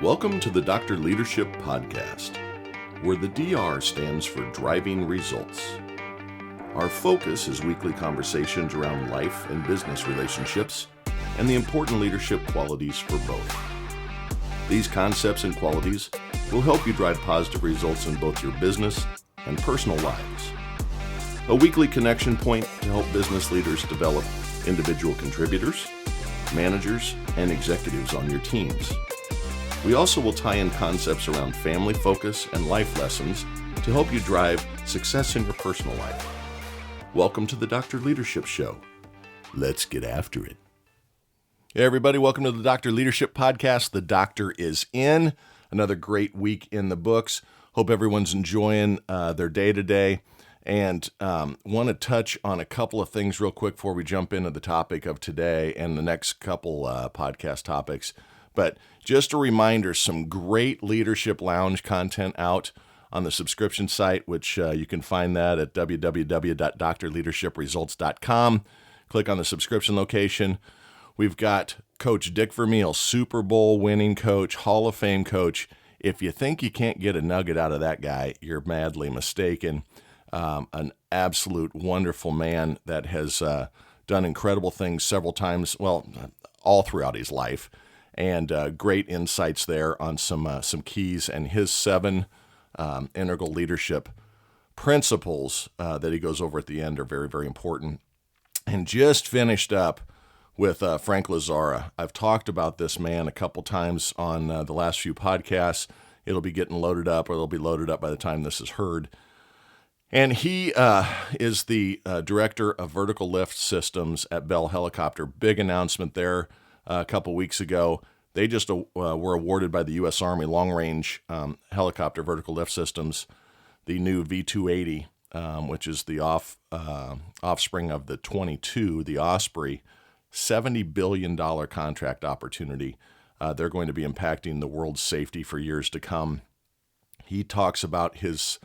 Welcome to the Dr. Leadership Podcast, where the DR stands for Driving Results. Our focus is weekly conversations around life and business relationships and the important leadership qualities for both. These concepts and qualities will help you drive positive results in both your business and personal lives. A weekly connection point to help business leaders develop individual contributors, managers, and executives on your teams. We also will tie in concepts around family focus and life lessons to help you drive success in your personal life. Welcome to the Dr. Leadership Show. Let's get after it. Hey everybody, welcome to the Dr. Leadership Podcast. The doctor is in. Another great week in the books. Hope everyone's enjoying their day today. And want to touch on a couple of things real quick before we jump into the topic of today and the next couple podcast topics. But just a reminder, some great Leadership Lounge content out on the subscription site, which you can find that at www.drleadershipresults.com. Click on the subscription location. We've got Coach Dick Vermeil, Super Bowl winning coach, Hall of Fame coach. If you think you can't get a nugget out of that guy, you're madly mistaken. An absolute wonderful man that has done incredible things several times, well, all throughout his life. And great insights there on some keys and his 7 integral leadership principles that he goes over at the end are very, very important. And just finished up with Frank Lazzara. I've talked about this man a couple times on the last few podcasts. It'll be getting loaded up, or it'll be loaded up by the time this is heard. And he is the director of vertical lift systems at Bell Helicopter. Big announcement there. A couple weeks ago. They just were awarded by the U.S. Army long-range helicopter vertical lift systems the new V-280, which is the offspring of the 22, the Osprey, $70 billion contract opportunity. They're going to be impacting the world's safety for years to come. He talks about his,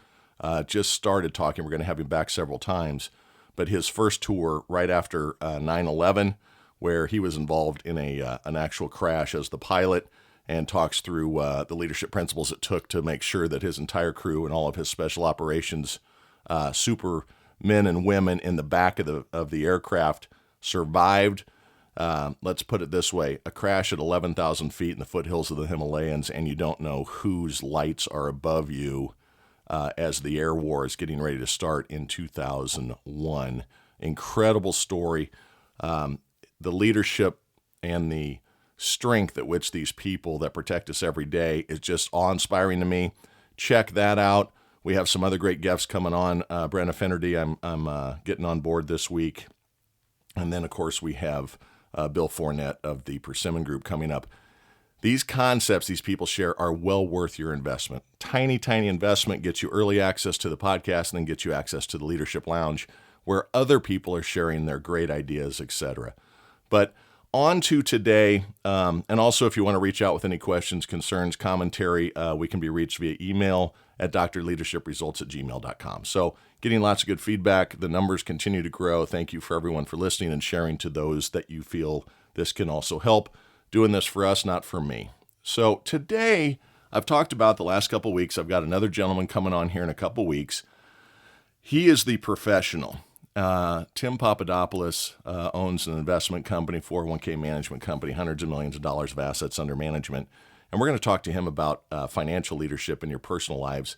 just started talking, we're going to have him back several times, but his first tour right after 9/11, where he was involved in an actual crash as the pilot, and talks through the leadership principles it took to make sure that his entire crew and all of his special operations super men and women in the back of the aircraft survived. Let's put it this way, a crash at 11,000 feet in the foothills of the Himalayas, and you don't know whose lights are above you as the air war is getting ready to start in 2001. Incredible story. The leadership and the strength at which these people that protect us every day is just awe-inspiring to me. Check that out. We have some other great guests coming on. Brenna Finnerty, I'm getting on board this week. And then, of course, we have Bill Fournette of the Persimmon Group coming up. These concepts these people share are well worth your investment. Tiny, tiny investment gets you early access to the podcast and then gets you access to the Leadership Lounge, where other people are sharing their great ideas, etc. But on to today, and also if you want to reach out with any questions, concerns, commentary, we can be reached via email at drleadershipresults@gmail.com. So getting lots of good feedback. The numbers continue to grow. Thank you for everyone for listening and sharing to those that you feel this can also help. Doing this for us, not for me. So today, I've talked about the last couple weeks. I've got another gentleman coming on here in a couple weeks. He is the professional. Tim Papadopoulos owns an investment company, 401k management company, hundreds of millions of dollars of assets under management. And we're going to talk to him about financial leadership in your personal lives.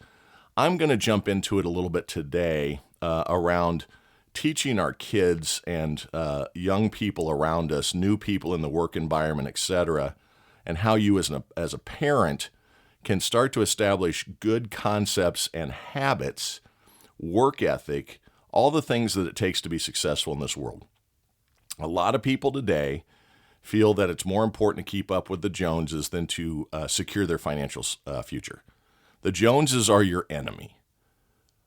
I'm going to jump into it a little bit today around teaching our kids and young people around us, new people in the work environment, etc., and how you as a parent can start to establish good concepts and habits, work ethic, all the things that it takes to be successful in this world. A lot of people today feel that it's more important to keep up with the Joneses than to secure their financial future. The Joneses are your enemy.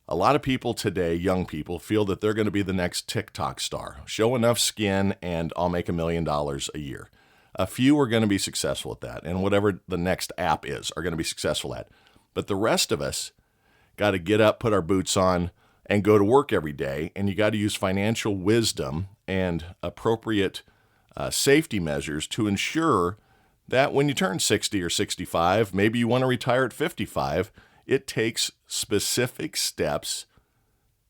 A lot of people today, young people, feel that they're going to be the next TikTok star. Show enough skin and I'll make $1 million a year. A few are going to be successful at that, and whatever the next app is are going to be successful at. But the rest of us got to get up, put our boots on, and go to work every day, and you got to use financial wisdom and appropriate safety measures to ensure that when you turn 60 or 65, maybe you want to retire at 55, it takes specific steps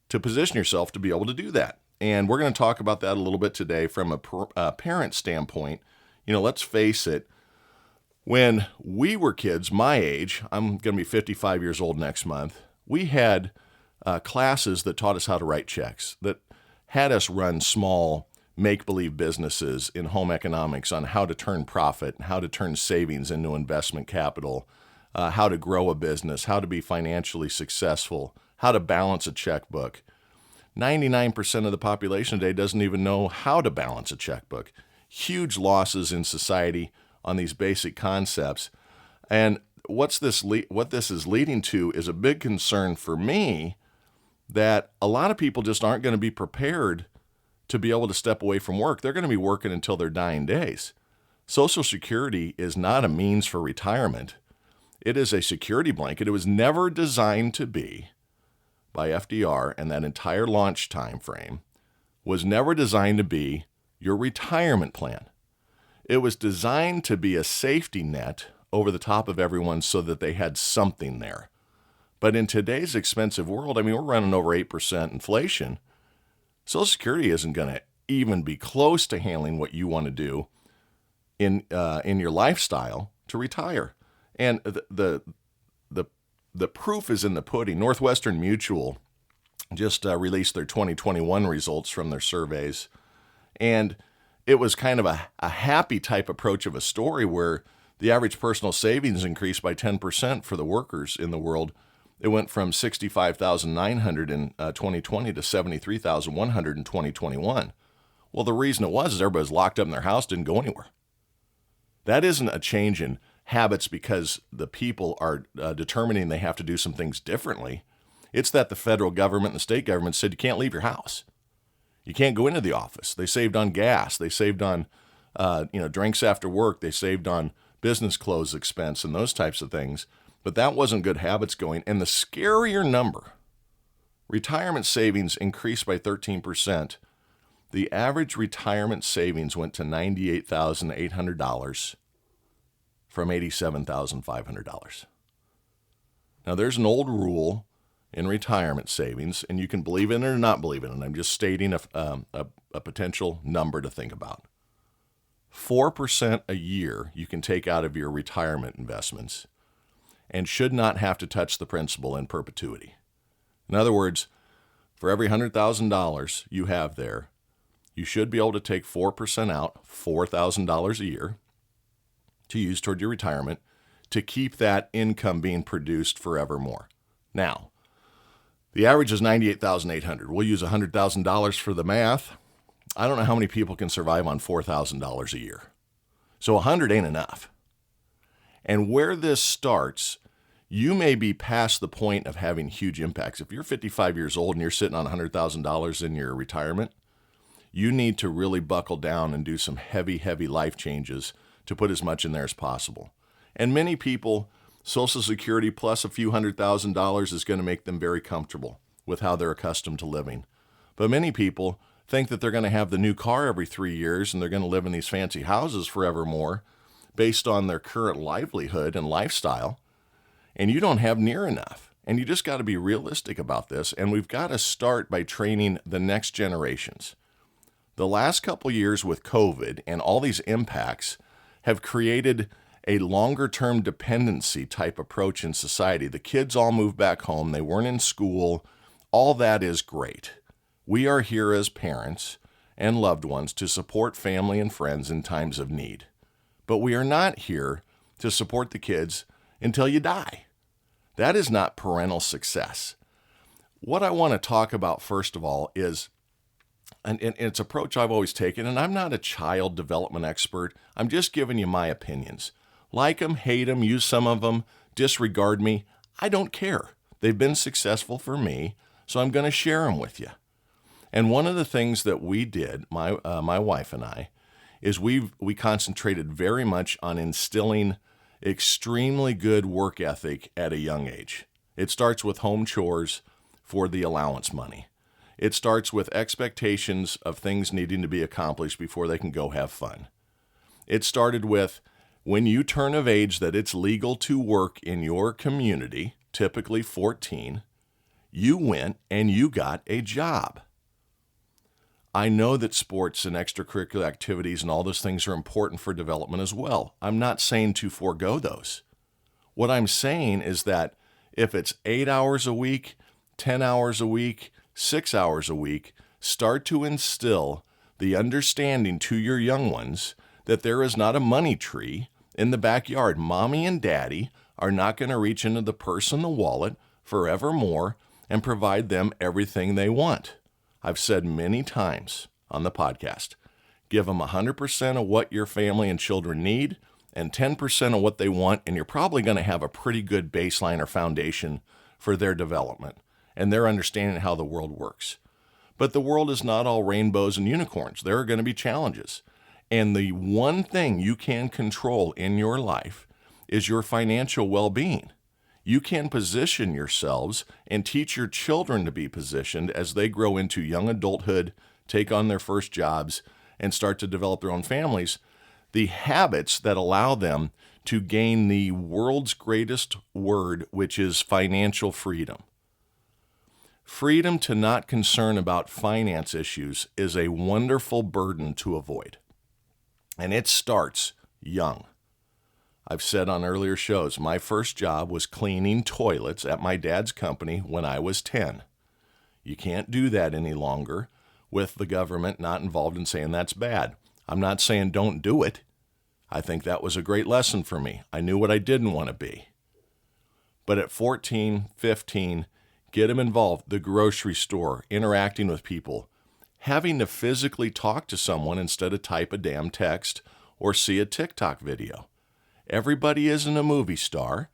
to position yourself to be able to do that. And we're going to talk about that a little bit today from a parent standpoint. Let's face it, when we were kids, my age, I'm going to be 55 years old next month, we had classes that taught us how to write checks, that had us run small make-believe businesses in home economics on how to turn profit, how to turn savings into investment capital, how to grow a business, how to be financially successful, how to balance a checkbook. 99% of the population today doesn't even know how to balance a checkbook. Huge losses in society on these basic concepts. And what this is leading to is a big concern for me that a lot of people just aren't going to be prepared to be able to step away from work. They're going to be working until their dying days. Social Security is not a means for retirement. It is a security blanket. It was never designed to be, by FDR and that entire launch time frame, was never designed to be your retirement plan. It was designed to be a safety net over the top of everyone so that they had something there. But in today's expensive world, we're running over 8% inflation. Social Security isn't going to even be close to handling what you want to do in your lifestyle to retire. And the proof is in the pudding. Northwestern Mutual just released their 2021 results from their surveys, and it was kind of a happy type approach of a story where the average personal savings increased by 10% for the workers in the world. It went from $65,900 in 2020 to $73,100 in 2021. Well, the reason it was is everybody was locked up in their house, didn't go anywhere. That isn't a change in habits because the people are determining they have to do some things differently. It's that the federal government and the state government said you can't leave your house. You can't go into the office. They saved on gas. They saved on drinks after work. They saved on business clothes expense and those types of things. But that wasn't good habits going. And the scarier number, retirement savings increased by 13%. The average retirement savings went to $98,800 from $87,500. Now, there's an old rule in retirement savings, and you can believe in it or not believe in it. I'm just stating a potential number to think about. 4% a year you can take out of your retirement investments and should not have to touch the principal in perpetuity. In other words, for every $100,000 you have there, you should be able to take 4% out, $4,000 a year, to use toward your retirement to keep that income being produced forevermore. Now, the average is $98,800. We'll use $100,000 for the math. I don't know how many people can survive on $4,000 a year. So 100 ain't enough. And where this starts, you may be past the point of having huge impacts. If you're 55 years old and you're sitting on $100,000 in your retirement, you need to really buckle down and do some heavy, heavy life changes to put as much in there as possible. And many people, Social Security plus a few $100,000 is going to make them very comfortable with how they're accustomed to living. But many people think that they're going to have the new car every 3 years and they're going to live in these fancy houses forevermore based on their current livelihood and lifestyle. And you don't have near enough. And you just got to be realistic about this. And we've got to start by training the next generations. The last couple years with COVID and all these impacts have created a longer-term dependency type approach in society. The kids all moved back home. They weren't in school. All that is great. We are here as parents and loved ones to support family and friends in times of need. But we are not here to support the kids until you die. That is not parental success. What I want to talk about first of all is, and it's an approach I've always taken, and I'm not a child development expert. I'm just giving you my opinions. Like them, hate them, use some of them, disregard me. I don't care. They've been successful for me, so I'm going to share them with you. And one of the things that we did, my wife and I, is we concentrated very much on instilling extremely good work ethic at a young age. It starts with home chores for the allowance money. It starts with expectations of things needing to be accomplished before they can go have fun. It started with, when you turn of age that it's legal to work in your community, typically 14, you went and you got a job. I know that sports and extracurricular activities and all those things are important for development as well. I'm not saying to forego those. What I'm saying is that if it's 8 hours a week, 10 hours a week, 6 hours a week, start to instill the understanding to your young ones that there is not a money tree in the backyard. Mommy and daddy are not going to reach into the purse and the wallet forevermore and provide them everything they want. I've said many times on the podcast, give them 100% of what your family and children need and 10% of what they want, and you're probably going to have a pretty good baseline or foundation for their development and their understanding how the world works. But the world is not all rainbows and unicorns. There are going to be challenges. And the one thing you can control in your life is your financial well-being. You can position yourselves and teach your children to be positioned as they grow into young adulthood, take on their first jobs, and start to develop their own families, the habits that allow them to gain the world's greatest word, which is financial freedom. Freedom to not concern about finance issues is a wonderful burden to avoid. And it starts young. I've said on earlier shows, my first job was cleaning toilets at my dad's company when I was 10. You can't do that any longer with the government not involved in saying that's bad. I'm not saying don't do it. I think that was a great lesson for me. I knew what I didn't want to be. But at 14, 15, get them involved. The grocery store, interacting with people, having to physically talk to someone instead of type a damn text or see a TikTok video. Everybody isn't a movie star.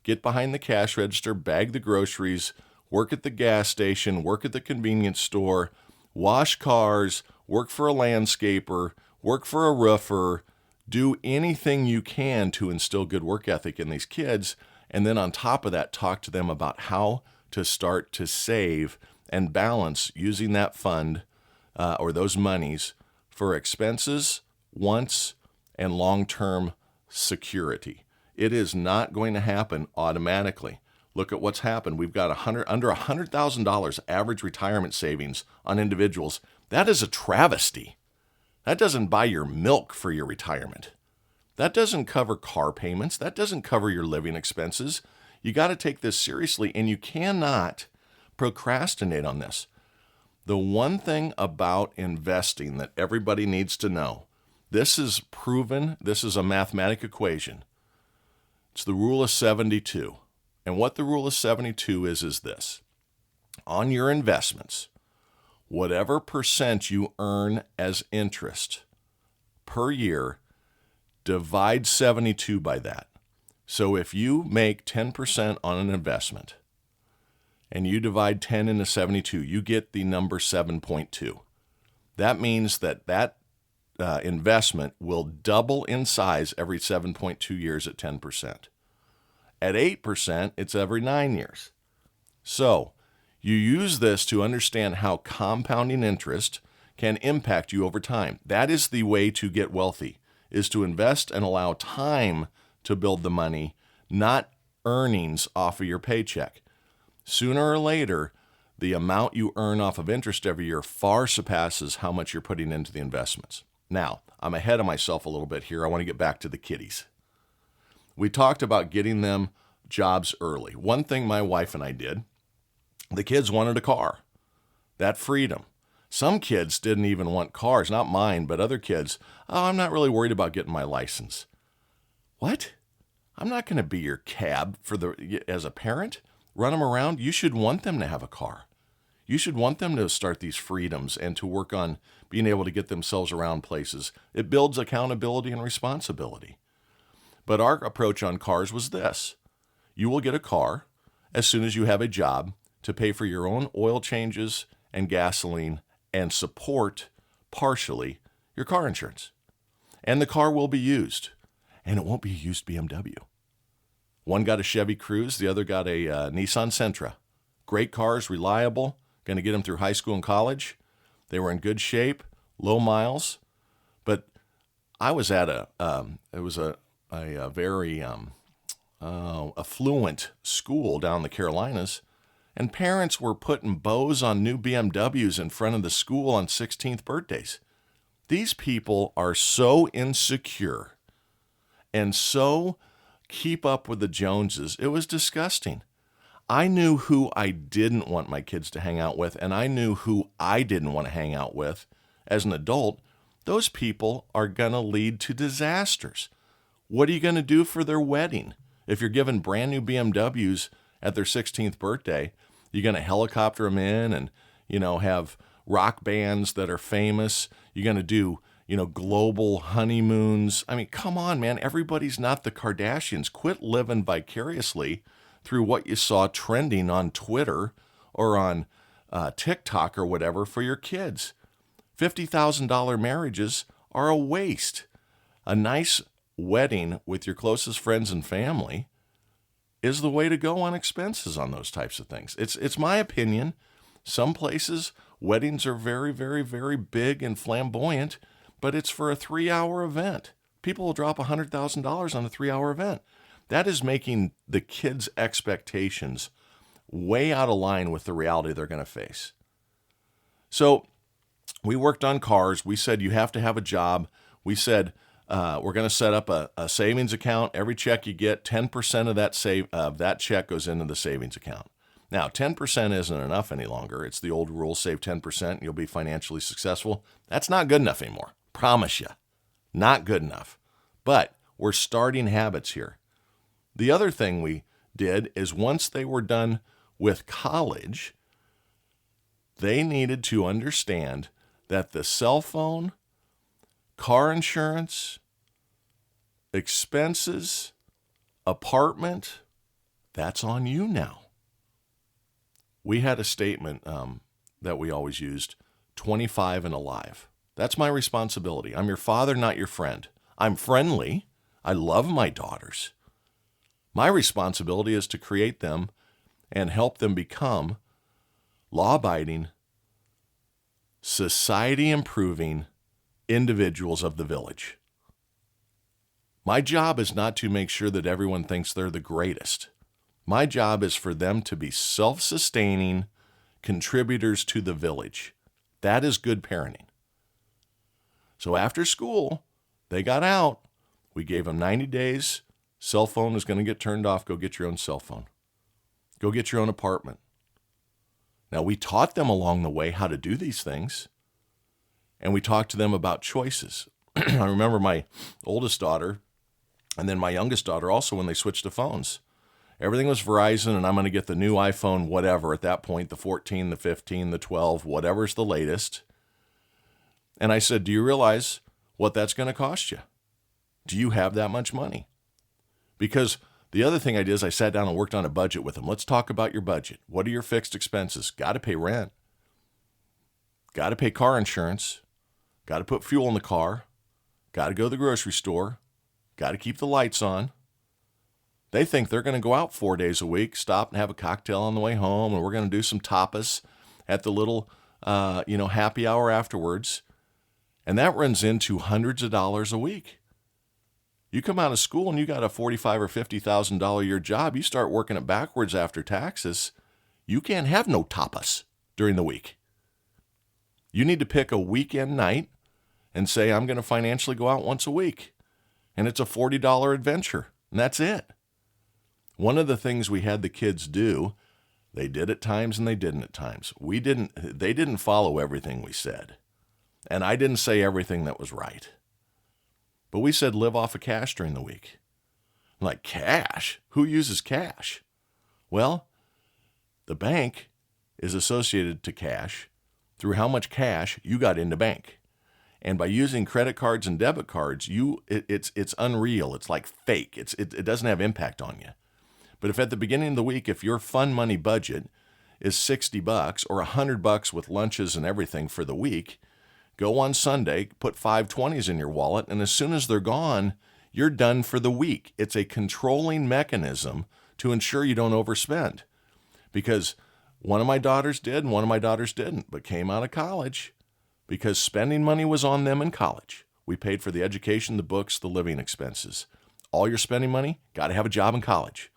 Get behind the cash register, bag the groceries, work at the gas station, work at the convenience store, wash cars, work for a landscaper, work for a roofer, do anything you can to instill good work ethic in these kids. And then on top of that, talk to them about how to start to save and balance using that fund or those monies for expenses, wants, and long-term security. It is not going to happen automatically. Look at what's happened. We've got under $100,000 average retirement savings on individuals. That is a travesty. That doesn't buy your milk for your retirement. That doesn't cover car payments. That doesn't cover your living expenses. You got to take this seriously, and you cannot procrastinate on this. The one thing about investing that everybody needs to know, this is proven, this is a mathematical equation. It's the rule of 72. And what the rule of 72 is this. On your investments, whatever percent you earn as interest per year, divide 72 by that. So if you make 10% on an investment and you divide 10 into 72, you get the number 7.2. That means that investment will double in size every 7.2 years at 10%. At 8%, it's every 9 years. So you use this to understand how compounding interest can impact you over time. That is the way to get wealthy, is to invest and allow time to build the money, not earnings off of your paycheck. Sooner or later, the amount you earn off of interest every year far surpasses how much you're putting into the investments. Now, I'm ahead of myself a little bit here. I want to get back to the kiddies. We talked about getting them jobs early. One thing my wife and I did, the kids wanted a car. That freedom. Some kids didn't even want cars, not mine, but other kids. Oh, I'm not really worried about getting my license. What? I'm not going to be your cab as a parent. Run them around. You should want them to have a car. You should want them to start these freedoms and to work on being able to get themselves around places. It builds accountability and responsibility. But our approach on cars was this. You will get a car as soon as you have a job to pay for your own oil changes and gasoline and support partially your car insurance. And the car will be used. And it won't be a used BMW. One got a Chevy Cruze, the other got a Nissan Sentra. Great cars, reliable, going to get them through high school and college. They were in good shape, low miles. But I was at it was a a very affluent school down in the Carolinas, and parents were putting bows on new BMWs in front of the school on 16th birthdays. These people are so insecure and so keep up with the Joneses. It was disgusting. I knew who I didn't want my kids to hang out with, and I knew who I didn't want to hang out with as an adult. Those people are going to lead to disasters. What are you going to do for their wedding? If you're giving brand new BMWs at their 16th birthday, you're going to helicopter them in and, have rock bands that are famous. You're going to do, global honeymoons. I mean, come on, man. Everybody's not the Kardashians. Quit living vicariously through what you saw trending on Twitter or on TikTok or whatever for your kids. $50,000 marriages are a waste. A nice wedding with your closest friends and family is the way to go on expenses on those types of things. It's my opinion. Some places, weddings are very, very, very big and flamboyant, but it's for a 3-hour event. People will drop $100,000 on a 3-hour event. That is making the kids' expectations way out of line with the reality they're going to face. So we worked on cars. We said you have to have a job. We said we're going to set up a savings account. Every check you get, 10% of that check goes into the savings account. Now, 10% isn't enough any longer. It's the old rule, save 10% and you'll be financially successful. That's not good enough anymore. Promise you. Not good enough. But we're starting habits here. The other thing we did is once they were done with college, they needed to understand that the cell phone, car insurance, expenses, apartment, that's on you now. We had a statement that we always used, 25 and alive. That's my responsibility. I'm your father, not your friend. I'm friendly. I love my daughters. My responsibility is to create them and help them become law-abiding, society-improving individuals of the village. My job is not to make sure that everyone thinks they're the greatest. My job is for them to be self-sustaining contributors to the village. That is good parenting. So after school, they got out. We gave them 90 days. Cell phone is going to get turned off. Go get your own cell phone. Go get your own apartment. Now, we taught them along the way how to do these things, and we talked to them about choices. I remember my oldest daughter and then my youngest daughter also when they switched to phones. Everything was Verizon, and I'm going to get the new iPhone, whatever, at that point, the 14, the 15, the 12, whatever's the latest. And I said, do you realize what that's going to cost you? Do you have that much money? Because the other thing I did is I sat down and worked on a budget with them. Let's talk about your budget. What are your fixed expenses? Got to pay rent. Got to pay car insurance. Got to put fuel in the car. Got to go to the grocery store. Got to keep the lights on. They think they're going to go out 4 days a week, stop and have a cocktail on the way home, and we're going to do some tapas at the little, happy hour afterwards. And that runs into hundreds of dollars a week. You come out of school and you got a $45,000 or $50,000 a year job. You start working it backwards after taxes. You can't have no tapas during the week. You need to pick a weekend night and say, I'm going to financially go out once a week. And it's a $40 adventure. And that's it. One of the things we had the kids do, they did at times and they didn't at times. They didn't follow everything we said. And I didn't say everything that was right. But we said live off of cash during the week. I'm like, cash? Who uses cash? Well, the bank is associated to cash through how much cash you got in the bank. And by using credit cards and debit cards, it's unreal. It's like fake. It doesn't have impact on you. But if at the beginning of the week, if your fun money budget is $60 or $100 with lunches and everything for the week, go on Sunday, put 520s in your wallet, and as soon as they're gone, you're done for the week. It's a controlling mechanism to ensure you don't overspend. Because one of my daughters did and one of my daughters didn't, but came out of college because spending money was on them in college. We paid for the education, the books, the living expenses. all your spending money, got to have a job in college.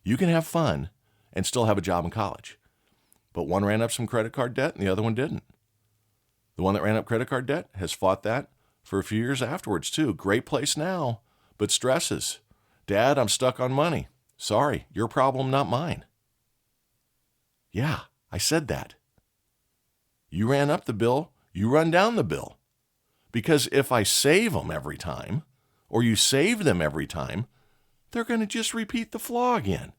You can have fun and still have a job in college. But one ran up some credit card debt and the other one didn't. The one that ran up credit card debt has fought that for a few years afterwards too. Great place now, but stresses. Dad, I'm stuck on money. Sorry, your problem, not mine. Yeah, I said that. You ran up the bill, you run down the bill. Because if I save them every time, or you save them every time, they're going to just repeat the flaw again.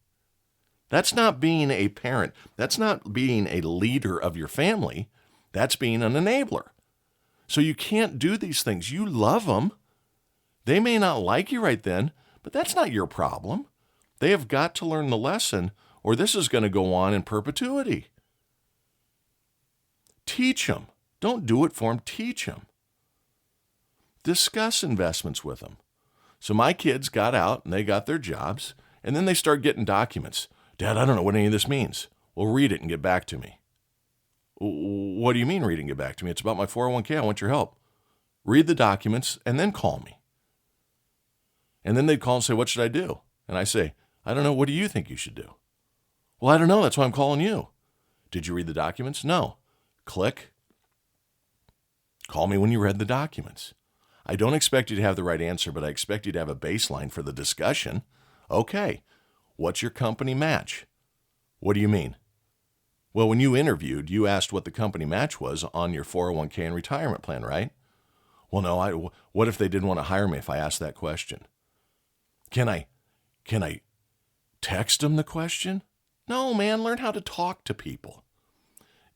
That's not being a parent. That's not being a leader of your family. That's being an enabler. So you can't do these things. You love them. They may not like you right then, but that's not your problem. They have got to learn the lesson, or this is going to go on in perpetuity. Teach them. Don't do it for them. Teach them. Discuss investments with them. So my kids got out and they got their jobs, and then they start getting documents. Dad, I don't know what any of this means. Well, read it and get back to me. What do you mean read it and get back to me? It's about my 401k. I want your help. Read the documents and then call me. And then they'd call and say, what should I do? And I say, I don't know. What do you think you should do? Well, I don't know. That's why I'm calling you. Did you read the documents? No. Click. Call me when you read the documents. I don't expect you to have the right answer, but I expect you to have a baseline for the discussion. Okay. What's your company match? What do you mean? Well, when you interviewed, you asked what the company match was on your 401k and retirement plan, right? Well, no, what if they didn't want to hire me if I asked that question? Can I text them the question? No, man, learn how to talk to people.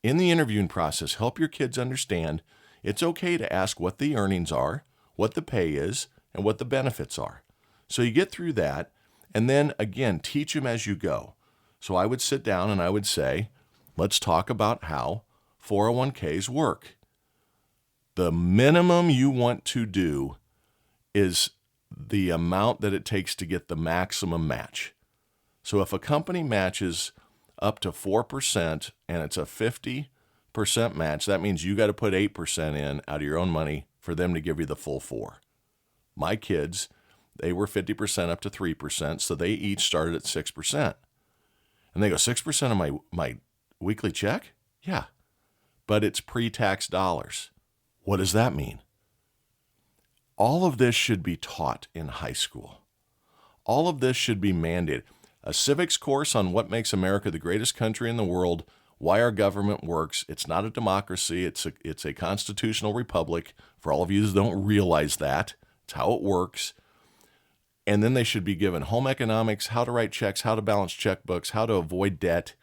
In the interviewing process, help your kids understand it's okay to ask what the earnings are, what the pay is, and what the benefits are. So you get through that, and then, again, teach them as you go. So I would sit down and I would say, let's talk about how 401ks work. The minimum you want to do is the amount that it takes to get the maximum match. So if a company matches up to 4% and it's a 50% match, that means you got to put 8% in out of your own money for them to give you the full 4%. My kids, they were 50% up to 3%, so they each started at 6%. And they go, 6% of my weekly check? Yeah, but it's pre-tax dollars. What does that mean? All of this should be taught in high school. All of this should be mandated. A civics course on what makes America the greatest country in the world, why our government works. It's not a democracy. It's a constitutional republic. For all of you that don't realize that, it's how it works. And then they should be given home economics, how to write checks, how to balance checkbooks, how to avoid debt,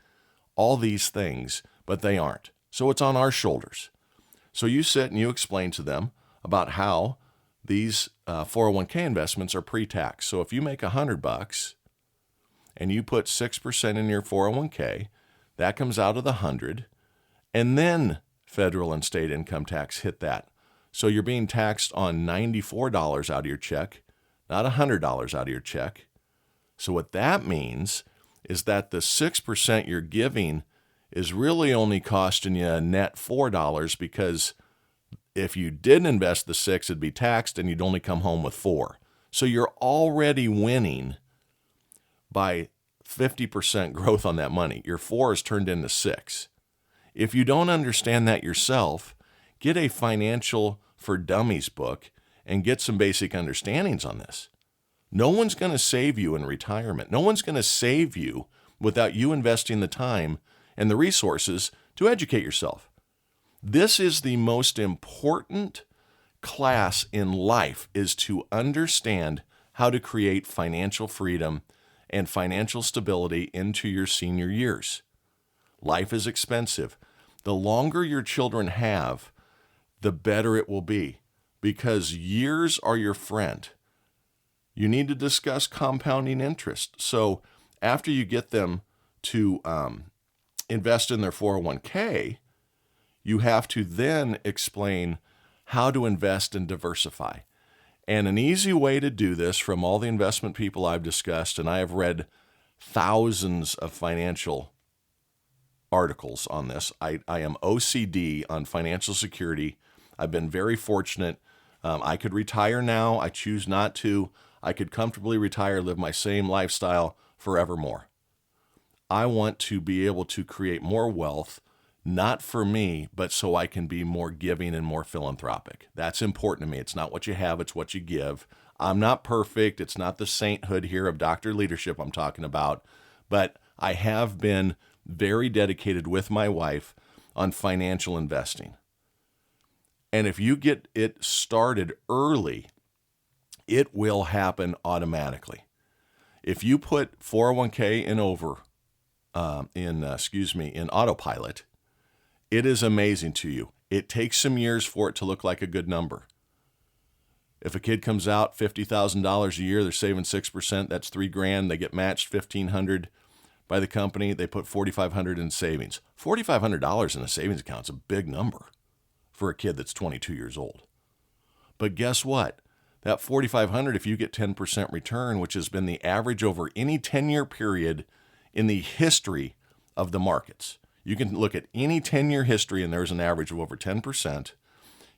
all these things, but they aren't. So it's on our shoulders. So you sit and you explain to them about how these 401k investments are pre-tax. So if you make $100 and you put 6% in your 401k, that comes out of the 100, and then federal and state income tax hit that. So you're being taxed on $94 out of your check, not $100 out of your check. So what that means is that the 6% you're giving is really only costing you a net $4, because if you didn't invest the 6, it'd be taxed and you'd only come home with 4. So you're already winning by 50% growth on that money. Your 4 is turned into 6. If you don't understand that yourself, get a Financial for Dummies book and get some basic understandings on this. No one's going to save you in retirement. No one's going to save you without you investing the time and the resources to educate yourself. This is the most important class in life, is to understand how to create financial freedom and financial stability into your senior years. Life is expensive. The longer your children have, the better it will be, because years are your friend. You need to discuss compounding interest. So after you get them to invest in their 401k, you have to then explain how to invest and diversify. And an easy way to do this, from all the investment people I've discussed, and I have read thousands of financial articles on this. I am OCD on financial security. I've been very fortunate. I could retire now. I choose not to. I could comfortably retire, live my same lifestyle forevermore. I want to be able to create more wealth, not for me, but so I can be more giving and more philanthropic. That's important to me. It's not what you have, it's what you give. I'm not perfect. It's not the sainthood here of Dr. Leadership I'm talking about, but I have been very dedicated with my wife on financial investing. And if you get it started early, it will happen automatically. If you put 401k in autopilot, it is amazing to you. It takes some years for it to look like a good number. If a kid comes out $50,000 a year, they're saving 6%, that's $3,000. They get matched $1,500 by the company. They put $4,500 in savings. $4,500 in a savings account is a big number for a kid that's 22 years old. But guess what? That $4,500, if you get 10% return, which has been the average over any 10-year period in the history of the markets. You can look at any 10-year history and there's an average of over 10%.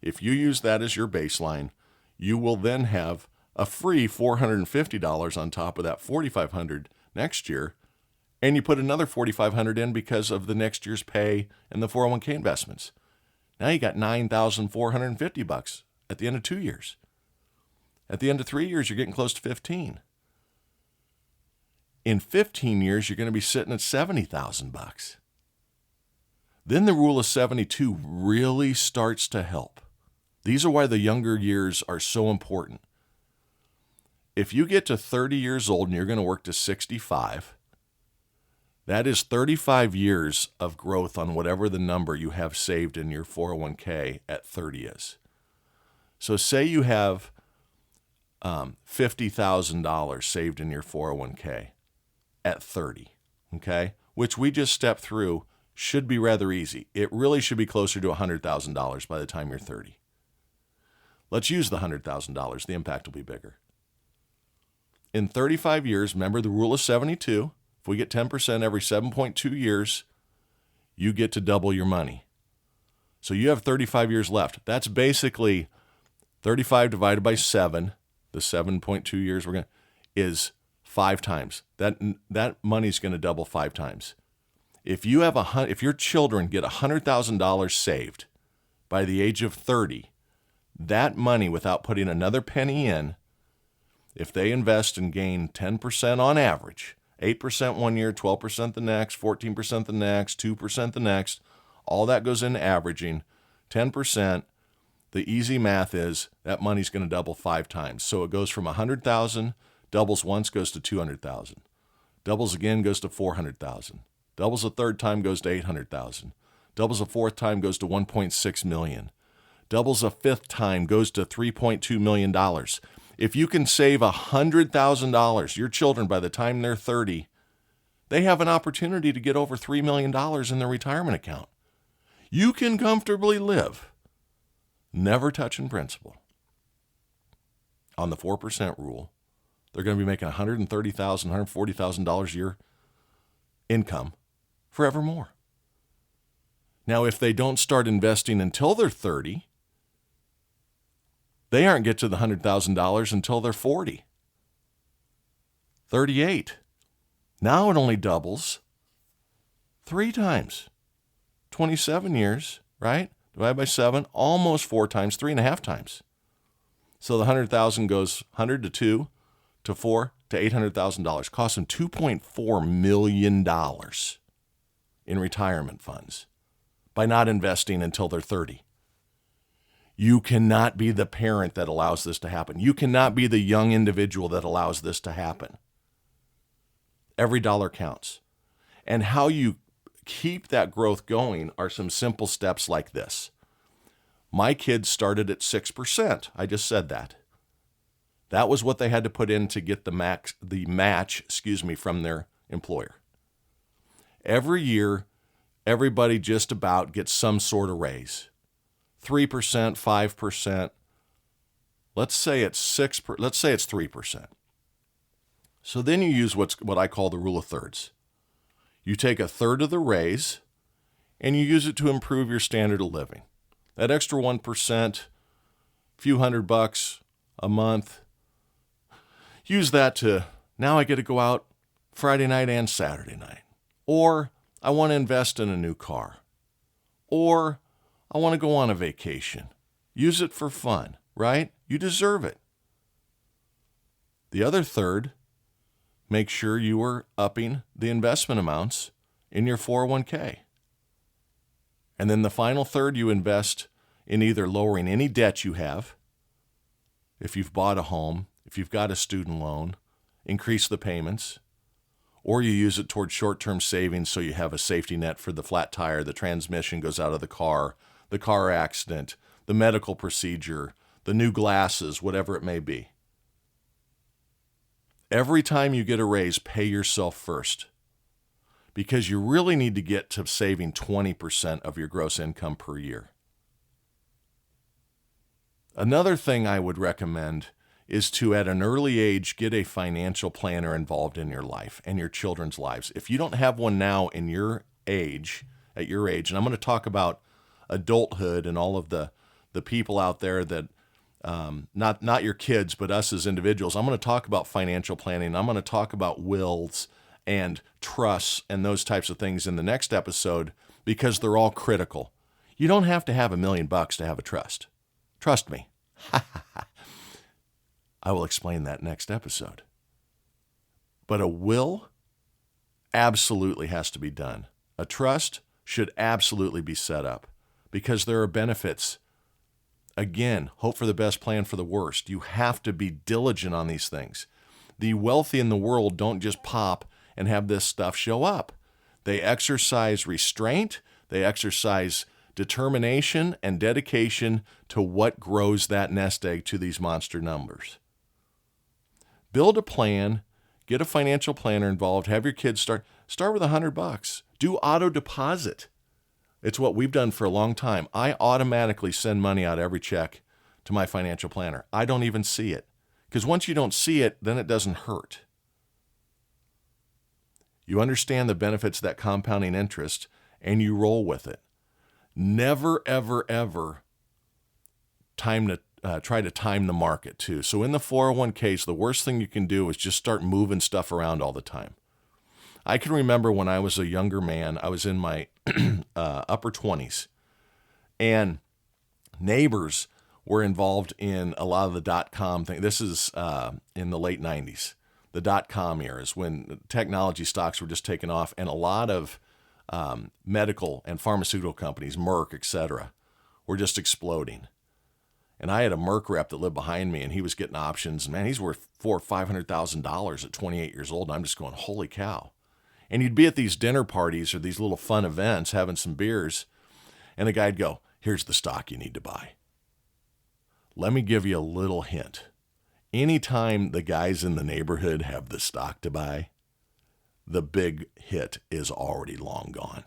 If you use that as your baseline, you will then have a free $450 on top of that $4,500 next year, and you put another $4,500 in because of the next year's pay and the 401k investments. Now you got $9,450 at the end of 2 years. At the end of 3 years, you're getting close to 15. In 15 years, you're going to be sitting at $70,000. Then the rule of 72 really starts to help. These are why the younger years are so important. If you get to 30 years old and you're going to work to 65, that is 35 years of growth on whatever the number you have saved in your 401k at 30 is. So say you have $50,000 saved in your 401k at 30, okay? Which we just stepped through, should be rather easy. It really should be closer to $100,000 by the time you're 30. Let's use the $100,000. The impact will be bigger. In 35 years, remember the rule of 72. If we get 10% every 7.2 years, you get to double your money. So you have 35 years left. That's basically 35 divided by 7, the 7.2 years is 5 times. That money's going to double 5 times. If your children get $100,000 saved by the age of 30, that money, without putting another penny in, if they invest and gain 10% on average, 8% one year, 12% the next, 14% the next, 2% the next, all that goes into averaging, 10%, the easy math is that money's going to double 5 times. So it goes from 100,000, doubles once, goes to 200,000. Doubles again, goes to 400,000. Doubles a third time, goes to 800,000. Doubles a fourth time, goes to 1.6 million. Doubles a fifth time, goes to $3.2 million. If you can save $100,000, your children, by the time they're 30, they have an opportunity to get over $3 million in their retirement account. You can comfortably live, never touching principal. On the 4% rule, they're going to be making $130,000, $140,000 a year income forevermore. Now, if they don't start investing until they're 30, they aren't get to the $100,000 until they're 40, 38. Now it only doubles 3 times. 27 years, right? Divided by 7, almost 4 times, 3.5 times. So the 100,000 goes 100 to 2 to 4 to $800,000. Costs them $2.4 million in retirement funds by not investing until they're 30. You cannot be the parent that allows this to happen. You cannot be the young individual that allows this to happen. Every dollar counts. And how you keep that growth going are some simple steps like this. My kids started at 6%. I just said that. That was what they had to put in to get the match from their employer. Every year, everybody just about gets some sort of raise. 3%, 5%. Let's say it's 6%. Let's say it's 3%. So then you use what I call the rule of thirds. You take a third of the raise and you use it to improve your standard of living. That extra 1%, few $100 a month, use that to, now I get to go out Friday night and Saturday night. Or I want to invest in a new car. Or I want to go on a vacation. Use it for fun, right? You deserve it. The other third, make sure you are upping the investment amounts in your 401k. And then the final third, you invest in either lowering any debt you have, if you've bought a home, if you've got a student loan, increase the payments, or you use it towards short-term savings so you have a safety net for the flat tire, the transmission goes out of the car accident, the medical procedure, the new glasses, whatever it may be. Every time you get a raise, pay yourself first, because you really need to get to saving 20% of your gross income per year. Another thing I would recommend is to, at an early age, get a financial planner involved in your life and your children's lives. If you don't have one now at your age, and I'm going to talk about adulthood and all of the people out there that, not your kids, but us as individuals. I'm going to talk about financial planning. I'm going to talk about wills and trusts and those types of things in the next episode, because they're all critical. You don't have to have $1 million to have a trust. Trust me. I will explain that next episode. But a will absolutely has to be done. A trust should absolutely be set up, because there are benefits. Again, hope for the best, plan for the worst. You have to be diligent on these things. The wealthy in the world don't just pop and have this stuff show up. They exercise restraint. They exercise determination and dedication to what grows that nest egg to these monster numbers. Build a plan, get a financial planner involved, have your kids start with $100. Do auto deposit. It's what we've done for a long time. I automatically send money out every check to my financial planner. I don't even see it, because once you don't see it, then it doesn't hurt. You understand the benefits of that compounding interest, and you roll with it. Never, ever, ever try to time the market too. So in the 401ks, the worst thing you can do is just start moving stuff around all the time. I can remember when I was a younger man, I was in my upper 20s, and neighbors were involved in a lot of the dot-com thing. This is in the late 90s. The dot-com era is when technology stocks were just taking off, and a lot of medical and pharmaceutical companies, Merck, etc., were just exploding. And I had a Merck rep that lived behind me, and he was getting options. And man, he's worth $400,000 or $500,000 at 28 years old. And I'm just going, holy cow. And you'd be at these dinner parties or these little fun events having some beers, and the guy'd go, here's the stock you need to buy. Let me give you a little hint. Anytime the guys in the neighborhood have the stock to buy, the big hit is already long gone.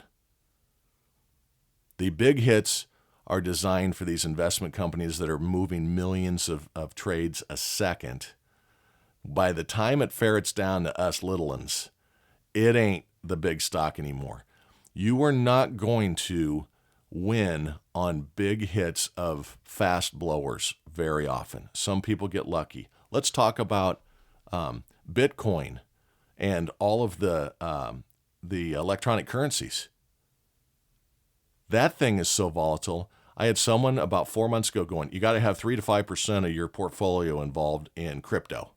The big hits are designed for these investment companies that are moving millions of trades a second. By the time it ferrets down to us little ones, it ain't the big stock anymore. You are not going to win on big hits of fast blowers very often. Some people get lucky. Let's talk about Bitcoin and all of the electronic currencies. That thing is so volatile. I had someone about 4 months ago going, you got to have 3 to 5% of your portfolio involved in crypto.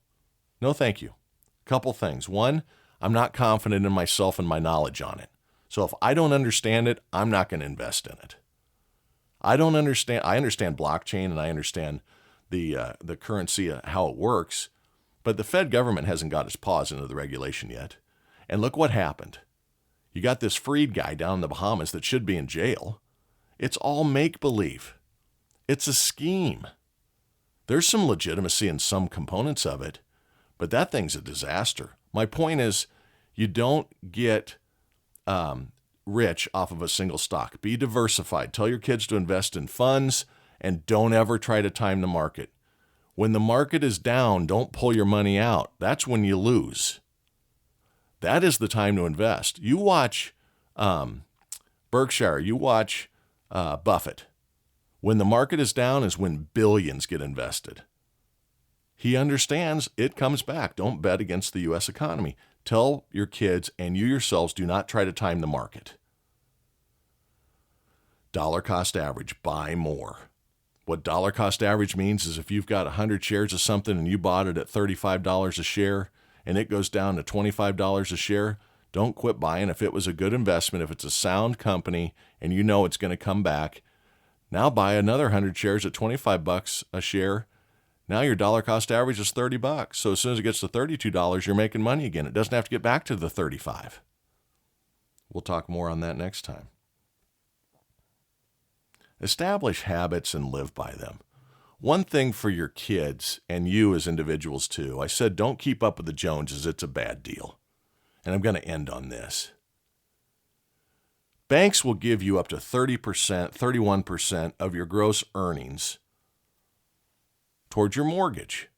No, thank you. Couple things. One, I'm not confident in myself and my knowledge on it. So if I don't understand it, I'm not going to invest in it. I understand blockchain, and I understand the currency, how it works, but the Fed government hasn't got its paws into the regulation yet. And look what happened. You got this freed guy down in the Bahamas that should be in jail. It's all make-believe. It's a scheme. There's some legitimacy in some components of it, but that thing's a disaster. My point is, you don't get rich off of a single stock. Be diversified. Tell your kids to invest in funds, and don't ever try to time the market. When the market is down, don't pull your money out. That's when you lose. That is the time to invest. You watch Berkshire, you watch Buffett. When the market is down is when billions get invested. He understands it comes back. Don't bet against the U.S. economy. Tell your kids and you yourselves, do not try to time the market. Dollar cost average, buy more. What dollar cost average means is if you've got 100 shares of something and you bought it at $35 a share and it goes down to $25 a share, don't quit buying. If it was a good investment, if it's a sound company and you know it's going to come back, now buy another 100 shares at $25 a share. Now your dollar cost average is $30. So as soon as it gets to $32, you're making money again. It doesn't have to get back to the 35. We'll talk more on that next time. Establish habits and live by them. One thing for your kids and you as individuals too, I said don't keep up with the Joneses. It's a bad deal. And I'm going to end on this. Banks will give you up to 30%, 31% of your gross earnings towards your mortgage.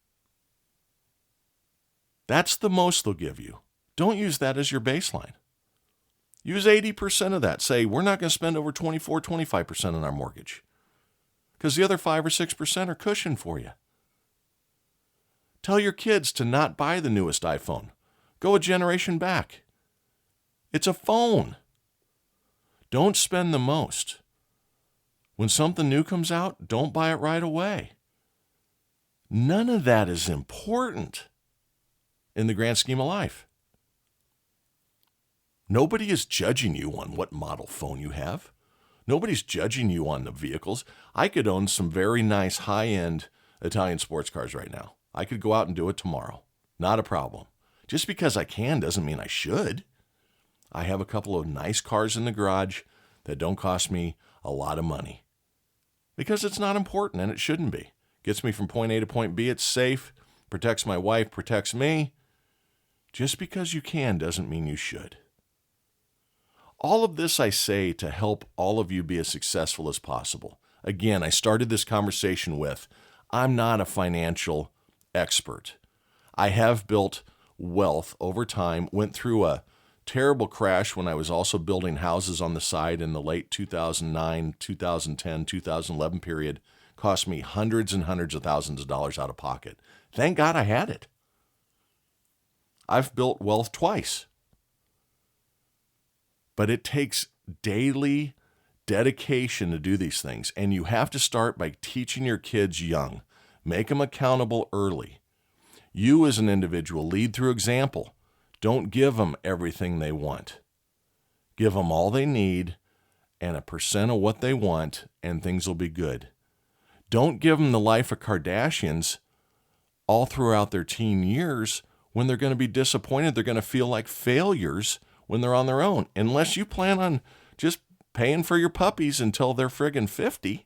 That's the most they'll give you. Don't use that as your baseline. Use 80% of that. Say, we're not going to spend over 24, 25% on our mortgage because the other 5 or 6% are cushion for you. Tell your kids to not buy the newest iPhone. Go a generation back. It's a phone. Don't spend the most. When something new comes out, don't buy it right away. None of that is important in the grand scheme of life. Nobody is judging you on what model phone you have. Nobody's judging you on the vehicles. I could own some very nice high-end Italian sports cars right now. I could go out and do it tomorrow. Not a problem. Just because I can doesn't mean I should. I have a couple of nice cars in the garage that don't cost me a lot of money because it's not important and it shouldn't be. Gets me from point A to point B. It's safe, protects my wife, protects me. Just because you can doesn't mean you should. All of this I say to help all of you be as successful as possible. Again, I started this conversation with, I'm not a financial expert. I have built wealth over time, went through a terrible crash when I was also building houses on the side in the late 2009, 2010, 2011 period. Cost me hundreds and hundreds of thousands of dollars out of pocket. Thank God I had it. I've built wealth twice. But it takes daily dedication to do these things. And you have to start by teaching your kids young. Make them accountable early. You as an individual, lead through example. Don't give them everything they want. Give them all they need and a percent of what they want, and things will be good. Don't give them the life of Kardashians all throughout their teen years when they're going to be disappointed. They're going to feel like failures when they're on their own, unless you plan on just paying for your puppies until they're friggin' 50.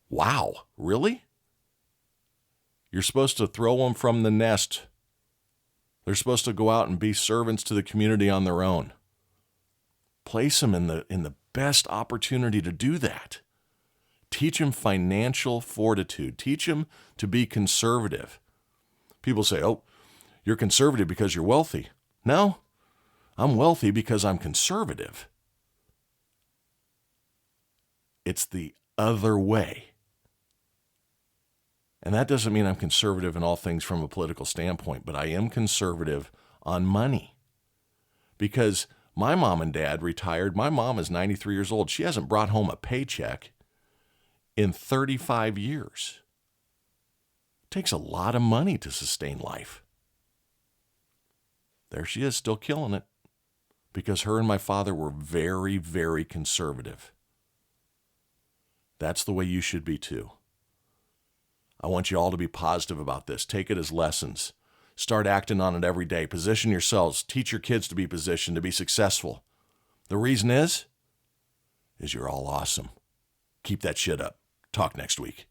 Wow, really? You're supposed to throw them from the nest. They're supposed to go out and be servants to the community on their own. Place them in the best opportunity to do that. Teach them financial fortitude. Teach them to be conservative. People say, oh, you're conservative because you're wealthy. No, I'm wealthy because I'm conservative. It's the other way. And that doesn't mean I'm conservative in all things from a political standpoint, but I am conservative on money. Because my mom and dad retired. My mom is 93 years old. She hasn't brought home a paycheck in 35 years. It takes a lot of money to sustain life. There she is, still killing it, because her and my father were very, very conservative. That's the way you should be too. I want you all to be positive about this. Take it as lessons. Start acting on it every day. Position yourselves. Teach your kids to be positioned, to be successful. The reason is you're all awesome. Keep that shit up. Talk next week.